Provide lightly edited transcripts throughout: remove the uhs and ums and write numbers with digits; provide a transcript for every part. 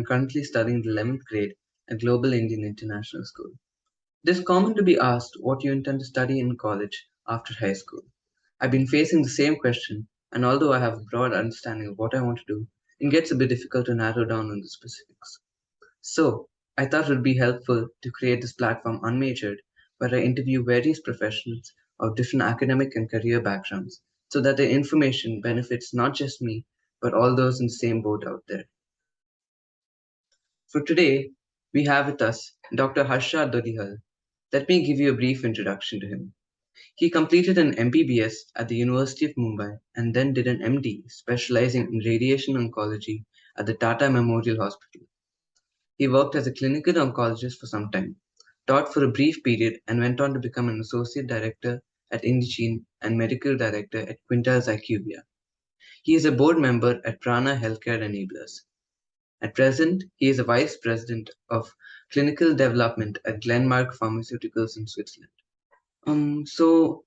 I'm currently studying the 11th grade at Global Indian International School. It is common to be asked what you intend to study in college after high school. I've been facing the same question, and although I have a broad understanding of what I want to do, it gets a bit difficult to narrow down on the specifics. So, I thought it would be helpful to create this platform Unmajored, where I interview various professionals of different academic and career backgrounds, so that the information benefits not just me, but all those in the same boat out there. For today, we have with us Dr. Harsha Doddihal. Let me give you a brief introduction to him. He completed an MBBS at the University of Mumbai and then did an MD specializing in radiation oncology at the Tata Memorial Hospital. He worked as a clinical oncologist for some time, taught for a brief period, and went on to become an associate director at Indegene and medical director at Quintiles IQVIA. He is a board member at Prana Healthcare Enablers. At present, he is a vice president of clinical development at Glenmark Pharmaceuticals in Switzerland. So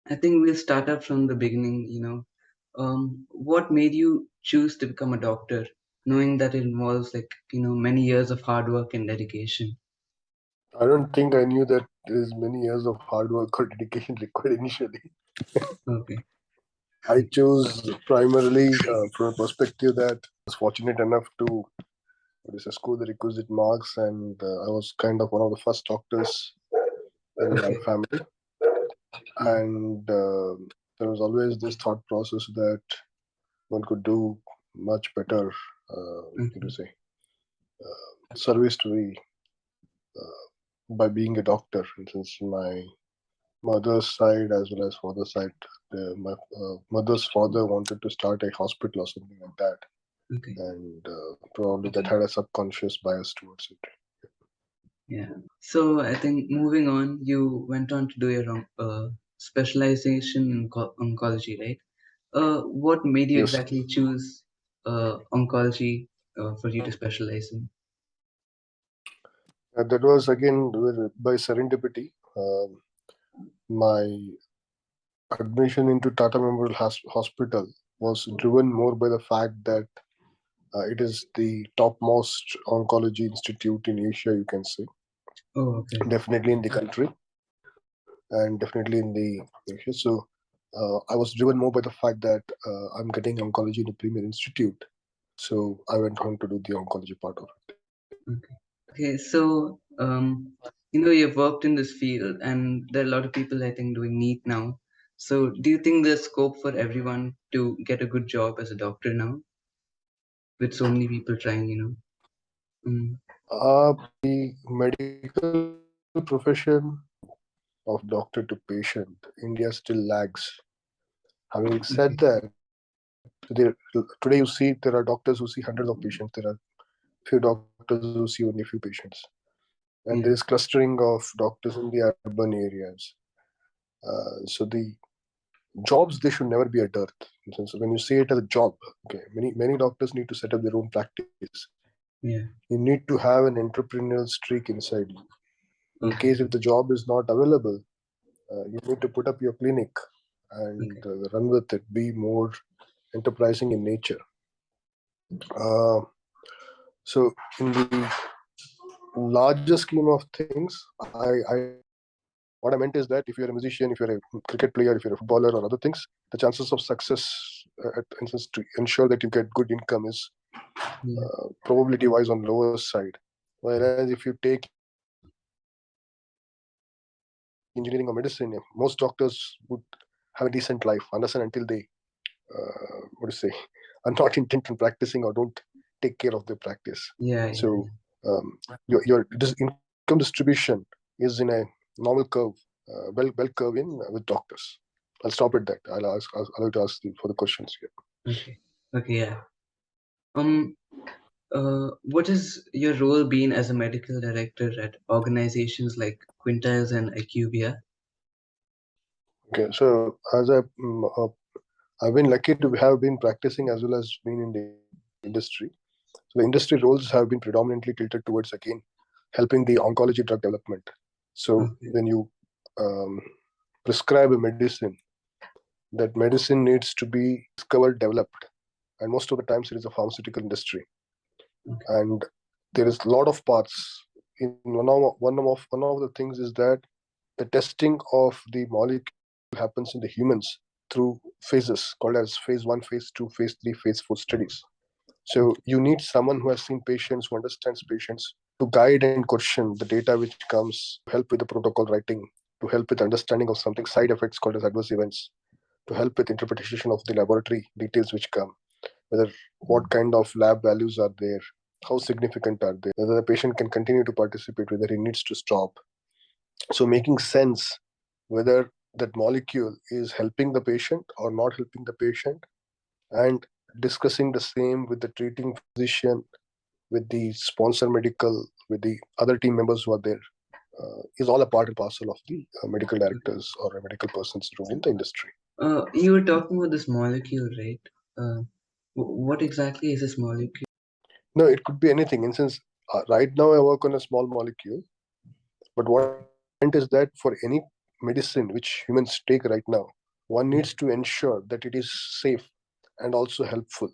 I think we'll start up from the beginning. What made you choose to become a doctor, knowing that it involves many years of hard work and dedication? I don't think I knew that there is many years of hard work or dedication required initially. Okay. I chose primarily from a perspective that I was fortunate enough to score the requisite marks, and I was kind of one of the first doctors in my family. And there was always this thought process that one could do much better, service to the by being a doctor. And since my mother's side as well as father's side, my mother's father wanted to start a hospital or something like that. Okay. And probably that had a subconscious bias towards it. Yeah. So I think moving on, you went on to do your specialization in oncology, right? What made you Yes. exactly choose oncology for you to specialize in? That was again by serendipity. My admission into Tata Memorial Hospital was driven more by the fact that it is the topmost oncology institute in Asia, you can say. Oh, okay. Definitely in the country and definitely in the Asia. So I was driven more by the fact that I'm getting oncology in a premier institute. So I went on to do the oncology part of it. Okay. Okay. So you've worked in this field, and there are a lot of people I think doing NEET now. So do you think there's scope for everyone to get a good job as a doctor now, with so many people trying? The medical profession of doctor to patient, India still lags. Having said that, today you see there are doctors who see hundreds of patients. There are few doctors who see only few patients, and there is clustering of doctors in the urban areas. So the jobs, they should never be a dearth. So when you see it as a job, okay, many doctors need to set up their own practice. Yeah. You need to have an entrepreneurial streak inside you. In case if the job is not available, you need to put up your clinic and run with it. Be more enterprising in nature. So in the larger scheme of things, what I meant is that if you're a musician, if you're a cricket player, if you're a footballer or other things, the chances of success, instance, to ensure that you get good income is probability-wise on lower side. Whereas if you take engineering or medicine, most doctors would have a decent life unless and until they, are not intent on practicing or don't take care of their practice. So your income distribution is in a normal curve, bell curve in with doctors. I'll stop at that. I'll like to ask you for the questions here. Okay. Yeah. What has your role been as a medical director at organizations like Quintiles and IQVIA? Okay, so as I've been lucky to have been practicing as well as been in the industry. So the industry roles have been predominantly tilted towards, again, helping the oncology drug development. So when you prescribe a medicine, that medicine needs to be discovered, developed, and most of the times it is a pharmaceutical industry. Okay. and there is a lot of parts. In one of the things is that the testing of the molecule happens in the humans through phases called as phase 1, phase 2, phase 3, phase 4 studies. So Okay. you need someone who has seen patients, who understands patients, to guide and question the data which comes, to help with the protocol writing, to help with understanding of something side effects called as adverse events, to help with interpretation of the laboratory details which come, whether what kind of lab values are there, how significant are they, whether the patient can continue to participate, whether he needs to stop. So making sense whether that molecule is helping the patient or not helping the patient, and discussing the same with the treating physician, with the sponsor medical, with the other team members who are there, is all a part and parcel of the medical directors or a medical person's role in the industry. You were talking about this molecule, right? Uh, what exactly is this molecule? No, it could be anything. In sense, right now I work on a small molecule, but what I meant is that for any medicine which humans take right now, one needs to ensure that it is safe and also helpful.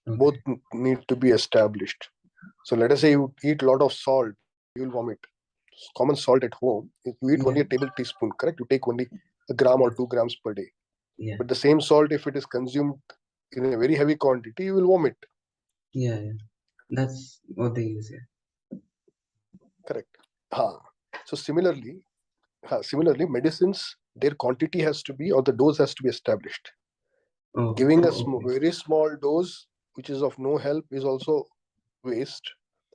Both Okay. need to be established. So let us say you eat a lot of salt, you will vomit. Common salt at home, you eat only a Yeah. table teaspoon, correct? You take only a gram or Yeah. 2 grams per day. Yeah. But the same salt, if it is consumed in a very heavy quantity, you will vomit. Yeah. Yeah. That's what they use. Yeah. Correct. Ha. So similarly, medicines, their quantity has to be, or the dose has to be established. Oh. Giving a Oh. Okay. very small dose, which is of no help, is also waste.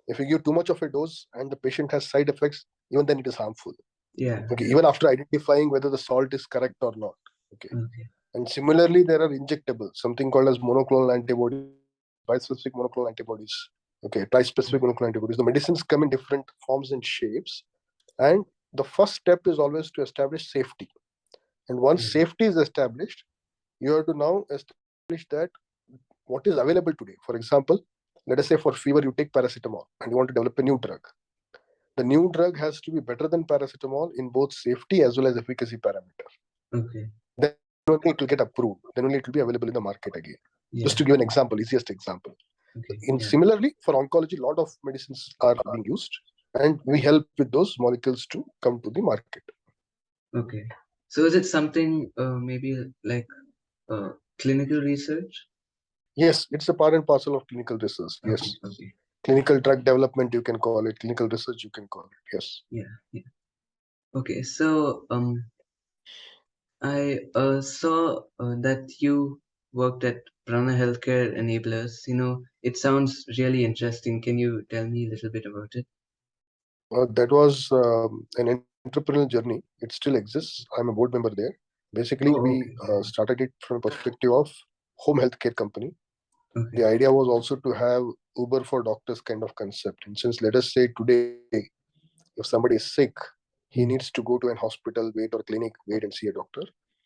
If you give too much of a dose and the patient has side effects, even then it is harmful. Yeah. Okay, Yeah. even after identifying whether the salt is correct or not. Okay. Okay. And similarly, there are injectables, something called as monoclonal antibodies, bispecific monoclonal antibodies. Okay, trispecific monoclonal antibodies. The medicines come in different forms and shapes. And the first step is always to establish safety. And once Yeah. safety is established, you have to now establish that what is available today. For example, let us say for fever, you take paracetamol and you want to develop a new drug. The new drug has to be better than paracetamol in both safety as well as efficacy parameter. Okay. Then only it will get approved. Then only it will be available in the market again. Just to Yeah. give an example, easiest example. Okay. In Yeah. similarly, for oncology, a lot of medicines are being used, and we help with those molecules to come to the market. Okay. So is it something maybe like uh, clinical research? Yes, it's a part and parcel of clinical research. Okay. Yes, Okay. clinical drug development you can call it, clinical research you can call it. Yes. Yeah. Yeah. Okay. So I saw that you worked at Prana Healthcare Enablers. It sounds really interesting. Can you tell me a little bit about it? That was an entrepreneurial journey. It still exists. I'm a board member there. Basically, Oh, we okay. started it from a perspective of home healthcare company. The Okay. idea was also to have Uber for doctors kind of concept. And since let us say today, if somebody is sick, he needs to Mm. go to an hospital, wait, or clinic, wait and see a doctor.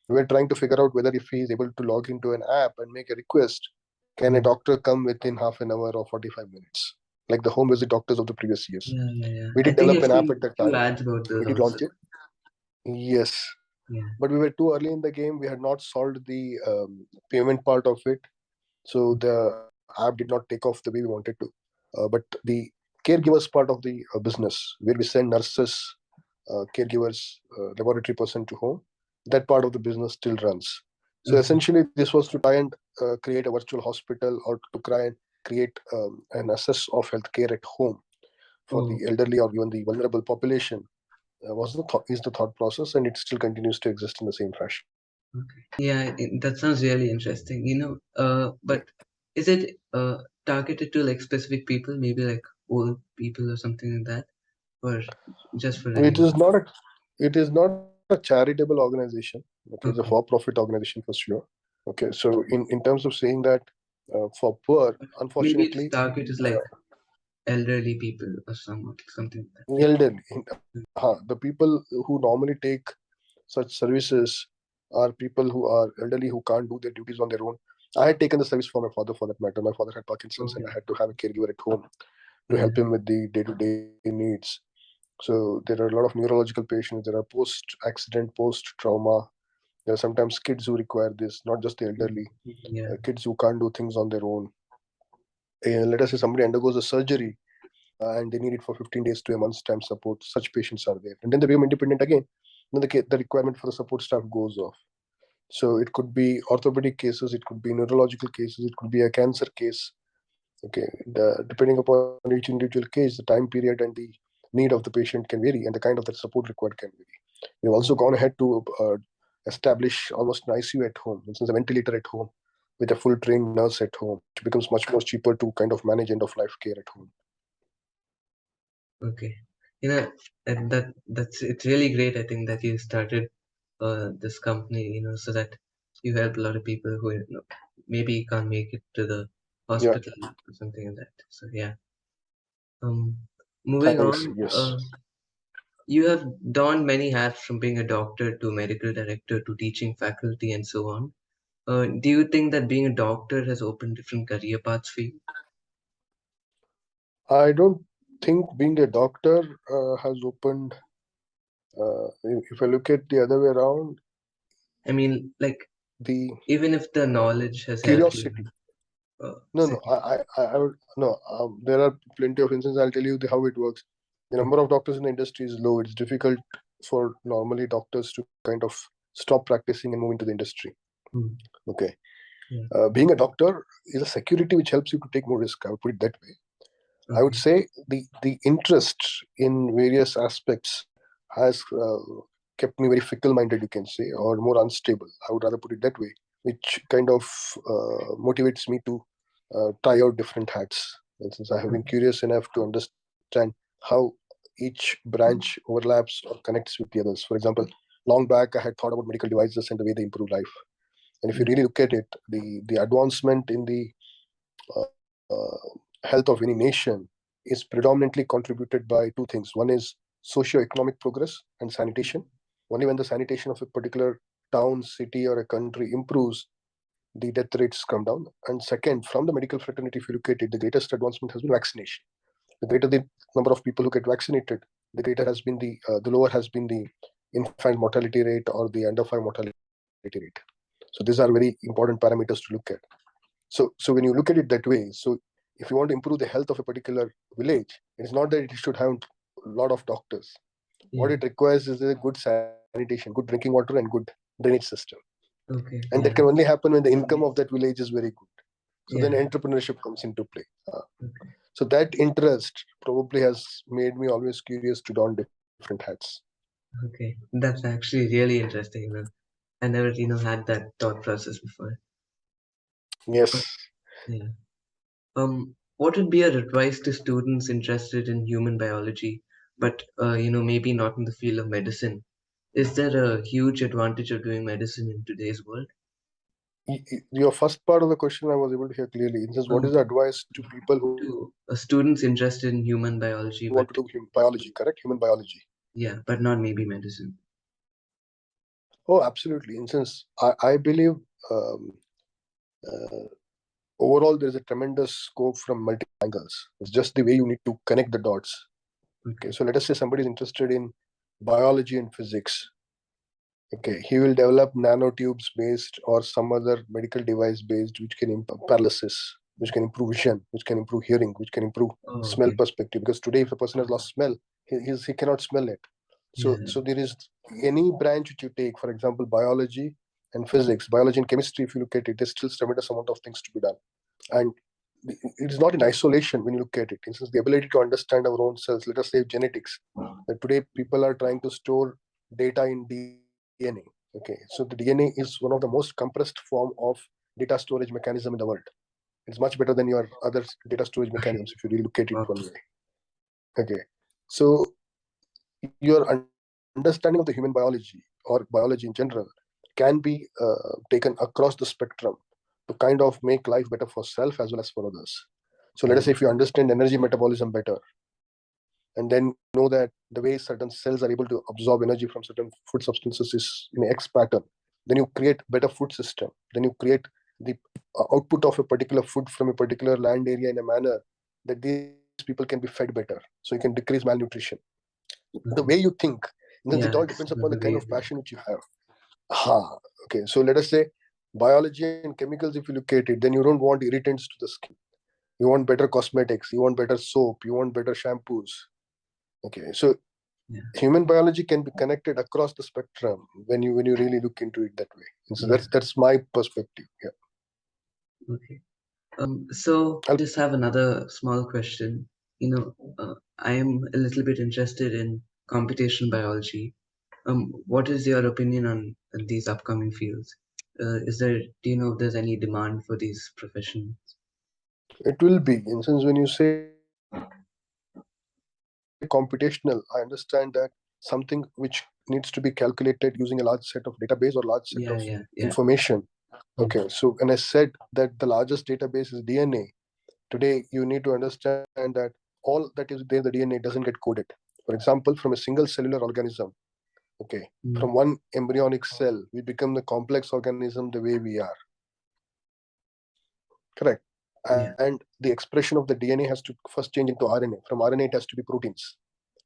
We were trying to figure out whether if he is able to log into an app and make a request, can a Mm. doctor come within half an hour or 45 minutes, like the home visit doctors of the previous years. Yeah, yeah, yeah. We I did think develop I've an app seen at that few time. ads about We those did also. launch it. Yes, Yeah. but we were too early in the game. We had not solved the payment part of it, so the app did not take off the way we wanted to. But the caregivers part of the business, where we send nurses, caregivers, laboratory person to home, that part of the business still runs. So Okay. essentially, this was to try and create a virtual hospital, or to try and create an access of healthcare at home for Oh, the elderly or even the vulnerable population. Is the thought process, and it still continues to exist in the same fashion. okay. Yeah, that sounds really interesting. But is it targeted to like specific people, maybe like old people or something like that, or just for It is anyone? not a it is not a charitable organization. Okay, it's a Okay. for-profit organization for sure. Okay, so in terms of saying that, for poor, Maybe its unfortunately, target is like uh, elderly people or something like elderly, that. the people who normally take such services are people who are elderly, who can't do their duties on their own. I had taken the service for my father, for that matter. My father had Parkinson's, and I Okay. had to have a caregiver at home to Yeah. help him with the day-to-day needs. So there are a lot of neurological patients. There are post-accident, post-trauma. There are sometimes kids who require this, not just the Mm. elderly, Yeah. kids who can't do things on their own. let us say somebody undergoes a surgery and they need it for 15 days to a month's time support. Such patients are there. And then they become independent again. Then the requirement for the support staff goes off. So it could be orthopedic cases, it could be neurological cases, it could be a cancer case. Okay, depending upon each individual case, the time period and the need of the patient can vary, and the kind of that support required can vary. We've also gone ahead to establish almost an ICU at home, for instance, a ventilator at home, with a full trained nurse at home, which becomes much more cheaper to kind of manage end of life care at home. Okay. And that's it's really great. I think that you started this company, so that you help a lot of people who maybe can't make it to the Yeah, hospital or something like that. So yeah. Um, Moving thanks. on, Yes. you have donned many hats from being a doctor to medical director to teaching faculty and so on. Do you think that being a doctor has opened different career paths for you? I don't think being a doctor has opened. If I look at the other way around, I mean, like, the even if the knowledge has helped you, curiosity. No, no, settle. I would no. There are plenty of instances. I'll tell you how it works. The number of doctors in the industry is low. It's difficult for normally doctors to kind of stop practicing and move into the industry. Mm, Okay, yeah. being a doctor is a security which helps you to take more risk. I would put it that way. I would Okay. say the interest in various aspects has kept me very fickle-minded, you can say, or more unstable. I would rather put it that way, which kind of motivates me to try out different hats. And since I have been Okay. curious enough to understand how each branch overlaps or connects with the others. For example, long back I had thought about medical devices and the way they improve life. And if you Mm, really look at it, the advancement in the uh, health of any nation is predominantly contributed by two things. One is socio-economic progress and sanitation. Only when the sanitation of a particular town, city, or a country improves, the death rates come down. And second, from the medical fraternity, if you look at it, the greatest advancement has been vaccination. The greater the number of people who get vaccinated, the lower has been the infant mortality rate or the under five mortality rate. So these are very important parameters to look at. So when you look at it that way, so if you want to improve the health of a particular village, it is not that it should have a lot of doctors. What yeah. it requires is a good sanitation, good drinking water, and good drainage system. Okay. And that can Yeah. only happen when the income of that village is very good. So then Yeah. entrepreneurship comes into play. Okay. So that interest probably has made me always curious to don different hats. Okay. That's actually really interesting. I never, had that thought process before. Uh, Yes. yeah. What would be your advice to students interested in human biology, but maybe not in the field of medicine? Is there a huge advantage of doing medicine in today's world? Your first part of the question I was able to hear clearly. It says, what is Um, the advice to people who want to do to students interested in human biology, but biology, correct? Human biology. yeah, but not maybe medicine. Oh, absolutely. In sense, I believe um, uh, overall there is a tremendous scope from multiple angles. It's just the way you need to connect the dots. Okay, Okay. so let us say somebody is interested in biology and physics. Okay, he will develop nanotubes based or some other medical device based which can improve paralysis, which can improve vision, which can improve hearing, which can improve Oh, smell okay. perspective. Because today, if a person has lost smell, he cannot smell it. Yeah. So there is any branch which you take, for example, biology and physics, biology and chemistry. If you look at it, there's still tremendous amount of things to be done, and it is not in isolation when you look at it. Instance, the ability to understand our own cells. Let us say genetics. That today people are trying to store data in DNA. Okay, so the DNA is one of the most compressed form of data storage mechanism in the world. It's much better than your other data storage Okay. mechanisms if you really look at it Wow. one way. Okay, so your understanding of the human biology or biology in general can be taken across the spectrum to kind of make life better for self as well as for others. So let us Yeah. say if you understand energy metabolism better, and then you know that the way certain cells are able to absorb energy from certain food substances is in X pattern, then you create better food system. Then you create the output of a particular food from a particular land area in a manner that these people can be fed better. So you can decrease malnutrition. The way Okay. you think, and then it all Yeah, depends it's upon one the of the kind of ways. Yeah. passion which you have. Ha. Okay. So let us say biology and chemicals. If you look at it, then you don't want irritants to the skin. You want better cosmetics, you want better soap, you want better shampoos. Okay, so yeah, human biology can be connected across the spectrum when you really look into it that way. And so yeah. that's my perspective. Yeah. Okay. So I'll, just have another small question. I am a little bit interested in computational biology. What is your opinion on these upcoming fields? Do you know if there's any demand for these professions? it will be, in sense, when you say computational, I understand that something which needs to be calculated using a large set of database or large set of information. Yeah, yeah, yeah. Okay, so when I said that the largest database is DNA, today you need to understand that all that is there, the DNA doesn't get coded. For example, from a single cellular organism, okay, from Mm, one embryonic cell, we become the complex organism the way we are. Correct. yeah, And the expression of the DNA has to first change into RNA. From RNA, it has to be proteins.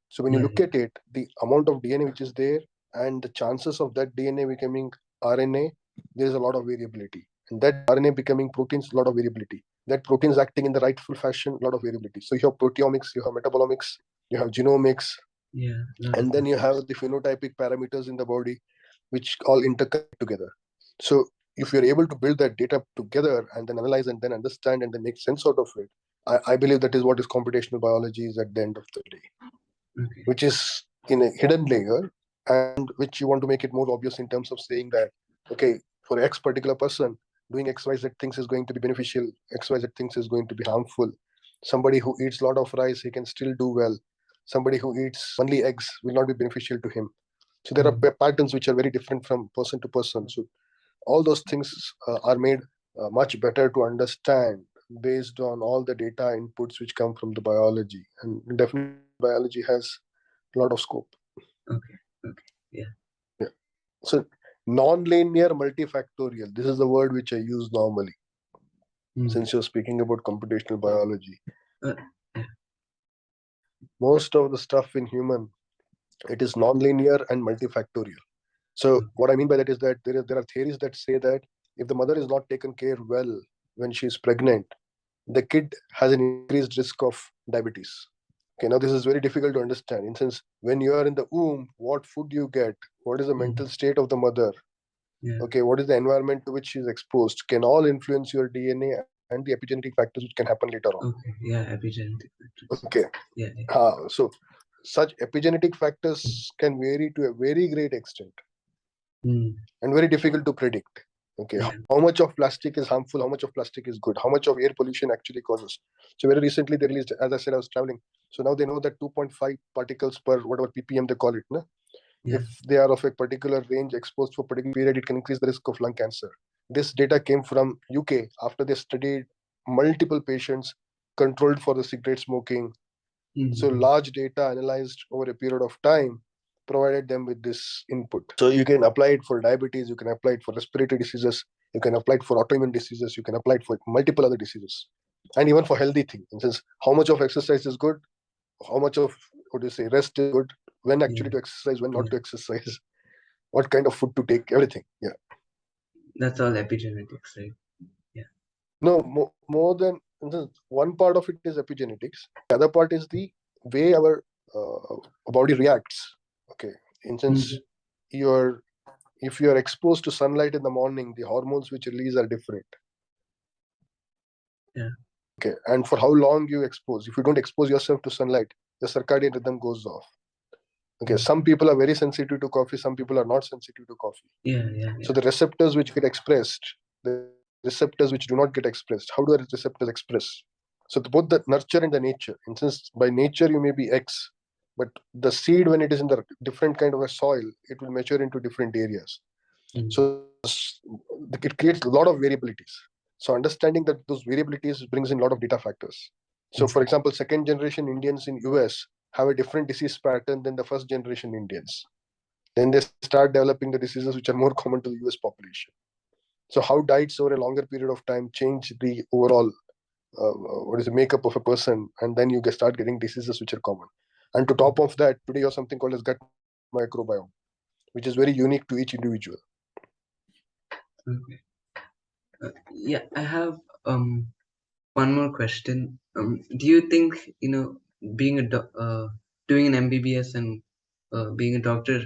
So when you yeah, look at it, the amount of DNA which is there and the chances of that DNA becoming RNA, there is a lot of variability. And that RNA becoming proteins, a lot of variability. That proteins acting in the rightful fashion, a lot of variability. So you have proteomics, you have metabolomics, you have genomics, yeah. Lot of and then you difference. have the phenotypic parameters in the body, which all interconnect together. So if you're able to build that data together and then analyze and then understand and then make sense out of it, I believe that is what is computational biology is at the end of the day, Okay. which is in a hidden layer and which you want to make it more obvious in terms of saying that, okay, for X particular person, doing XYZ things is going to be beneficial, XYZ things is going to be harmful. Somebody who eats a lot of rice, he can still do well. Somebody who eats only eggs will not be beneficial to him. So there are Mm, patterns which are very different from person to person. So all those things are made much better to understand based on all the data inputs which come from the biology. And definitely biology has a lot of scope. okay. Okay. Yeah. Yeah. So non-linear multifactorial, this is the word which I use normally Mm, since you're speaking about computational biology. uh, yeah. Most of the stuff in human, it is non-linear and multifactorial. So Okay. what I mean by that is that there are theories that say that if the mother is not taken care well when she is pregnant, the kid has an increased risk of diabetes. Okay, now this is very difficult to understand. In sense, when you are in the womb, what food you get, what is the Mm, mental state of the mother, yeah. okay, what is the environment to which she is exposed, can all influence your DNA and the epigenetic factors which can happen later on. Okay. Yeah. Epigenetic factors. Okay, Yeah. Yeah. so such epigenetic factors can vary to a very great extent Mm, and very difficult to predict. Okay, yeah. how much of plastic is harmful, how much of plastic is good, how much of air pollution actually causes. So very recently they released, as I said, I was traveling. So now they know that 2.5 particles per whatever ppm they call it. No? Yeah. If they are of a particular range exposed for a particular period, it can increase the risk of lung cancer. This data came from UK after they studied multiple patients controlled for the cigarette smoking. So Mm-hmm. large data analyzed over a period of time provided them with this input. So you can apply it for diabetes, you can apply it for respiratory diseases, you can apply it for autoimmune diseases, you can apply it for multiple other diseases, and even for healthy things. In sense, how much of exercise is good, how much of what do you say rest is good, when Yeah. actually to exercise, when not Yeah. to exercise, what kind of food to take, everything. Yeah. That's all epigenetics, right? Yeah. No, more than in sense, one part of it is epigenetics. The other part is the way our body reacts. Okay, in Mm, sense, you're if you are exposed to sunlight in the morning, the hormones which release are different. yeah. Okay, and for how long you expose. If you don't expose yourself to sunlight, the circadian rhythm goes off. Okay, Mm, some people are very sensitive to coffee, some people are not sensitive to coffee. yeah. Yeah. So Yeah. the receptors which get expressed, the receptors which do not get expressed, how do the receptors express? So both the nurture and the nature. In sense, by nature you may be X, but the seed when it is in the different kind of a soil, it will mature into different areas. Mm, So it creates a lot of variabilities. So understanding that those variabilities brings in a lot of data factors. So for okay. example, second generation Indians in US have a different disease pattern than the first generation Indians. Then they start developing the diseases which are more common to the US population. So how diets over a longer period of time change the overall what is the makeup of a person, and then you start getting diseases which are common. And to top of that, today you have something called as gut microbiome, which is very unique to each individual. Okay. Yeah. I have. One more question. Do you think, being doing an MBBS and being a doctor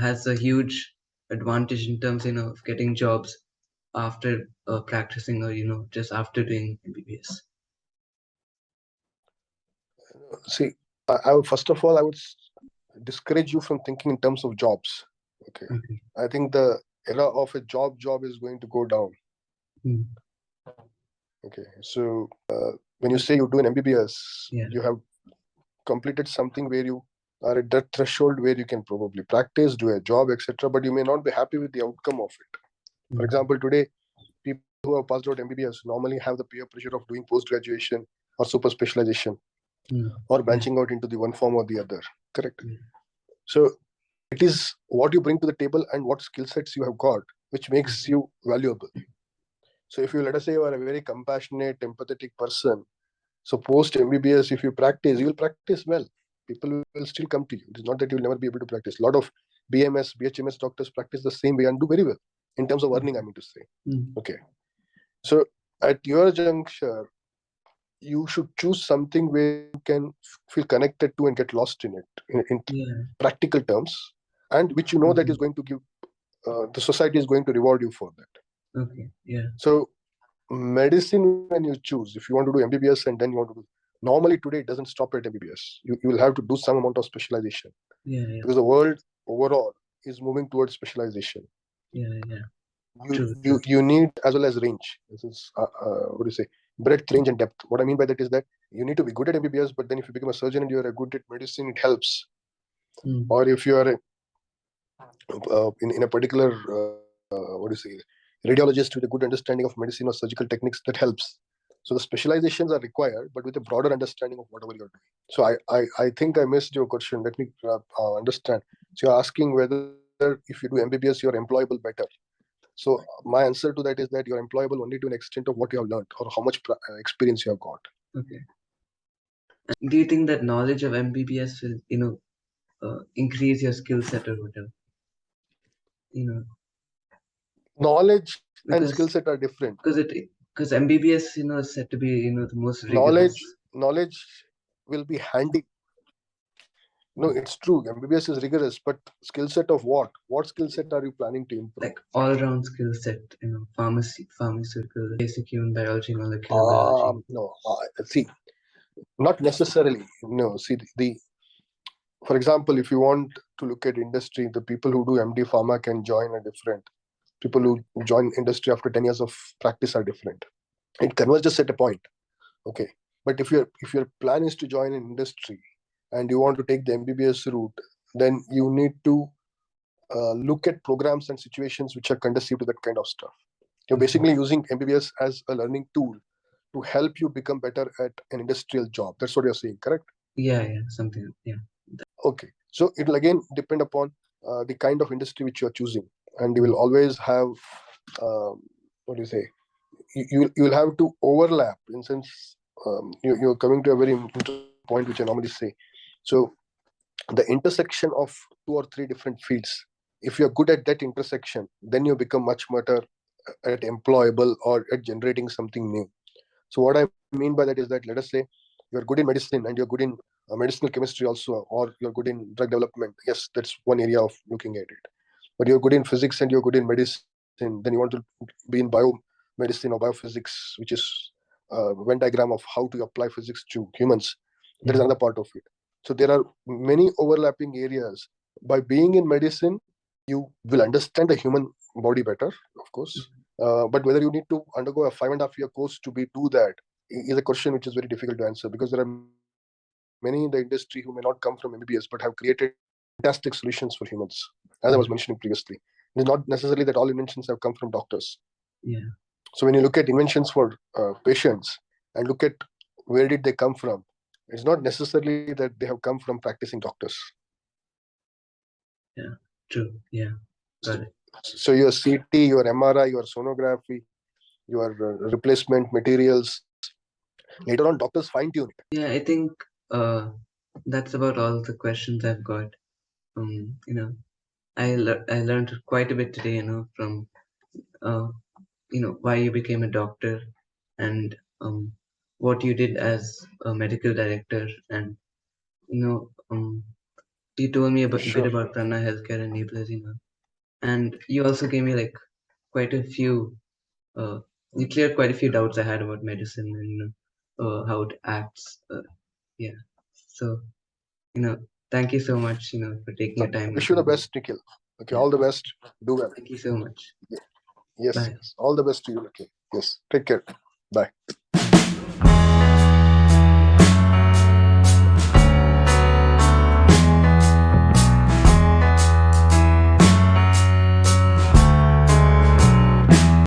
has a huge advantage in terms, of getting jobs after practicing, or just after doing MBBS? See, first of all, I would discourage you from thinking in terms of jobs. Okay, Okay. I think the era of a job is going to go down. Mm. Okay, so when you say you do an MBBS, Yeah. you have completed something where you are at that threshold where you can probably practice, do a job, etc. But you may not be happy with the outcome of it. For Mm. example, today people who have passed out MBBS normally have the peer pressure of doing post graduation or super specialization Mm. or Yeah. branching out into the one form or the other. Correct. Yeah. So it is what you bring to the table and what skill sets you have got which makes Mm. you valuable. So if you, let us say, you are a very compassionate, empathetic person, so post MBBS, if you practice, you will practice well. People will still come to you. It is not that you will never be able to practice. A lot of BMS, BHMS doctors practice the same way and do very well in terms of earning, I mean to say. Mm. Okay. So at your juncture, you should choose something where you can feel connected to and get lost in it in Yeah. practical terms, and which you know that Okay. is going to give the society is going to reward you for that. Okay. Yeah. So medicine, when you choose, if you want to do MBBS and then you want to do, normally today it doesn't stop at MBBS. You will have to do some amount of specialization Yeah. Yeah. because the world overall is moving towards specialization. Yeah. Yeah. You True. you True. you need as well as range. This is what do you say? Breadth, range, and depth. What I mean by that is that you need to be good at MBBS, but then if you become a surgeon and you are good at medicine, it helps. Mm. Or if you are in a particular what do you say, radiologist with a good understanding of medicine or surgical techniques, that helps. So the specializations are required, but with a broader understanding of whatever you're doing. So I think I missed your question. Let me understand. So you're asking whether if you do MBBS, you're employable better. So my answer to that is that you're employable only to an extent of what you have learned or how much experience you have got. Okay. Do you think that knowledge of MBBS will, increase your skill set or whatever? You know, Knowledge and skill because set are different. because MBBS, is said to be, the most rigorous. Knowledge will be handy. No, it's true. MBBS is rigorous, but skill set of what? What skill set are you planning to improve? Like all-round skill set, pharmacy, pharmaceutical, basic human biology, molecular biology. No. See, not necessarily. No, see, for example, if you want to look at industry, the people who do MD Pharma can join a different. People who join industry after 10 years of practice are different. It converges at a point. Okay. But if your plan is to join an industry and you want to take the MBBS route, then you need to look at programs and situations which are conducive to that kind of stuff. You're Okay. basically using MBBS as a learning tool to help you become better at an industrial job. That's what you're saying, correct? Yeah, yeah, something. Yeah. Okay. So it'll again depend upon the kind of industry which you're choosing, and you will Mm. always have what do you say? You will have to overlap. In sense, you're coming to a very interesting point, which I normally say. So the intersection of two or three different fields, if you're good at that intersection, then you become much better at employable or at generating something new. So what I mean by that is that, let us say you're good in medicine and you're good in medicinal chemistry also, or you're good in drug development. Yes, that's one area of looking at it. But you're good in physics and you're good in medicine, then you want to be in biomedicine or biophysics, which is a Venn diagram of how to apply physics to humans. That is Yeah. another part of it. So there are many overlapping areas. By being in medicine, you will understand the human body better, of course. But whether you need to undergo a 5.5 year course to be do that is a question which is very difficult to answer, because there are many in the industry who may not come from MBBS but have created fantastic solutions for humans, as I was Yeah. mentioning previously. It is not necessarily that all inventions have come from doctors. Yeah. So when you look at inventions for patients and look at where did they come from, it's not necessarily that they have come from practicing doctors. Yeah. True. Yeah. So, Got it. so your CT, your MRI, your sonography, your replacement materials, later on doctors fine tune it. Yeah, I think uh, that's about all the questions I've got. I learned quite a bit today, from uh, why you became a doctor, and what you did as a medical director, and you know, you told me a bit Sure. about Prana Healthcare Enablers, and you also gave me like quite a few. Uh, you cleared quite a few doubts I had about medicine and how it acts. Yeah. So thank you so much, for taking your time Wish with you the me. best, Nikhil. Okay, Yeah. all the best. Do well. Thank you so much. Yes, Bye. yes. All the best to you, Nikhil. Yes. Take care. Bye.